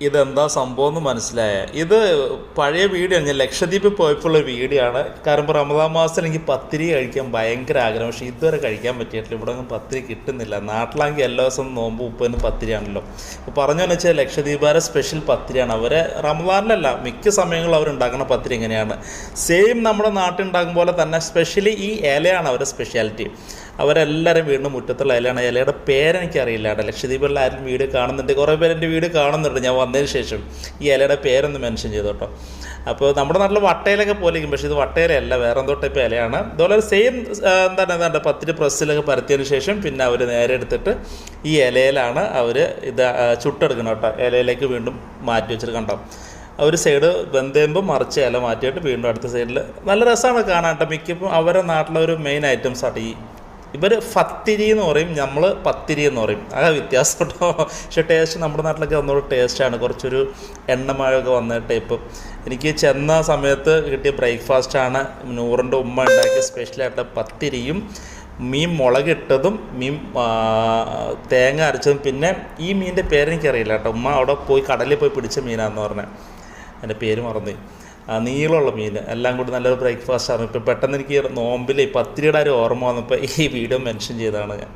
ഇതെന്താ സംഭവം എന്ന് മനസ്സിലായ? ഇത് പഴയ വീഡിയോ ഞാൻ ലക്ഷദ്വീപിൽ പോയപ്പോഴുള്ള വീഡിയോ ആണ്. കാരണം റമദാൻ മാസത്തിൽ എനിക്ക് പത്തിരി കഴിക്കാൻ ഭയങ്കര ആഗ്രഹം, പക്ഷേ ഇതുവരെ കഴിക്കാൻ പറ്റിയിട്ടില്ല. ഇവിടെ ഒന്നും പത്തിരി കിട്ടുന്നില്ല. നാട്ടിലാണെങ്കിൽ എല്ലാ ദിവസവും നോമ്പ് 30 പത്തിരിയാണല്ലോ. അപ്പോൾ പറഞ്ഞതെന്ന് വെച്ചാൽ ലക്ഷദ്വീപുകാരെ സ്പെഷ്യൽ പത്തിരിയാണ്. അവരെ റമദാനിലല്ല, മിക്ക സമയങ്ങളിൽ അവരുണ്ടാക്കുന്ന പത്തിരി എങ്ങനെയാണ് സെയിം നമ്മുടെ നാട്ടിൽ ഉണ്ടാക്കും പോലെ തന്നെ. സ്പെഷ്യലി ഈ ഇലയാണ് അവരുടെ സ്പെഷ്യാലിറ്റി. അവരെല്ലാവരും വീടിന് മുറ്റത്തുള്ള ഇലയാണ്. ഇലയുടെ പേരെനിക്കറിയില്ല കേട്ടോ. ലക്ഷദ്വീപിലുള്ള ആരും വീഡിയോ കാണുന്നുണ്ട്, കുറേ പേര് എൻ്റെ വീഡിയോ കാണുന്നുണ്ട്. ഞാൻ വന്നതിന് ശേഷം ഈ ഇലയുടെ പേരൊന്ന് മെൻഷൻ ചെയ്തു കേട്ടോ. അപ്പോൾ നമ്മുടെ നാട്ടിൽ വട്ടയിലൊക്കെ പോലെയും, പക്ഷേ ഇത് വട്ടയിലല്ല, വേറെ എന്തോ ടൈപ്പ് ഇലയാണ്. അതുപോലെ സെയിം എന്താണ് പത്തിരി പ്രസ്സിലൊക്കെ പരത്തിയതിന് ശേഷം പിന്നെ അവർ നേരെ എടുത്തിട്ട് ഈ ഇലയിലാണ് അവർ ഇത് ചുട്ടെടുക്കണം കേട്ടോ. ഇലയിലേക്ക് വീണ്ടും മാറ്റി വെച്ചിട്ട് കണ്ടോ. ഒരു സൈഡ് വെന്തേമ്പ് മറിച്ച് ഇല മാറ്റിയിട്ട് വീണ്ടും അടുത്ത സൈഡിൽ നല്ല രസമാണ് കാണാൻ കേട്ടോ. മിക്കപ്പോൾ അവരുടെ നാട്ടിലെ ഒരു മെയിൻ ഐറ്റംസ് ആട്ടോ ഈ. ഇവർ ഫത്തിരി എന്ന് പറയും, നമ്മൾ പത്തിരി എന്ന് പറയും. ആ വ്യത്യാസം കേട്ടോ. പക്ഷേ ടേസ്റ്റ് നമ്മുടെ നാട്ടിലൊക്കെ ഒന്നുകൂടെ ടേസ്റ്റാണ്. കുറച്ചൊരു എണ്ണമഴയൊക്കെ വന്ന ടൈപ്പ്. എനിക്ക് ചെന്ന സമയത്ത് കിട്ടിയ ബ്രേക്ക്ഫാസ്റ്റാണ് നൂറിൻ്റെ ഉമ്മ ഉണ്ടാക്കിയ സ്പെഷ്യലായിട്ടുള്ള പത്തിരിയും മീൻ മുളകിട്ടതും മീൻ തേങ്ങ അരച്ചതും. പിന്നെ ഈ മീനിൻ്റെ പേരെനിക്കറിയില്ല കേട്ടോ. ഉമ്മ അവിടെ പോയി കടലിൽ പോയി പിടിച്ച മീനാണെന്ന് പറഞ്ഞത്, എൻ്റെ പേര് മറന്നു. നീളമുള്ള മീൻ എല്ലാം കൂടി നല്ലൊരു ബ്രേക്ക്ഫാസ്റ്റാണ്. ഇപ്പോൾ പെട്ടെന്ന് എനിക്ക് നോമ്പിൽ പത്തിരിയുടെ ഒരു ഓർമ്മ വന്നപ്പോൾ ഈ വീഡിയോ മെൻഷൻ ചെയ്തതാണ് ഞാൻ.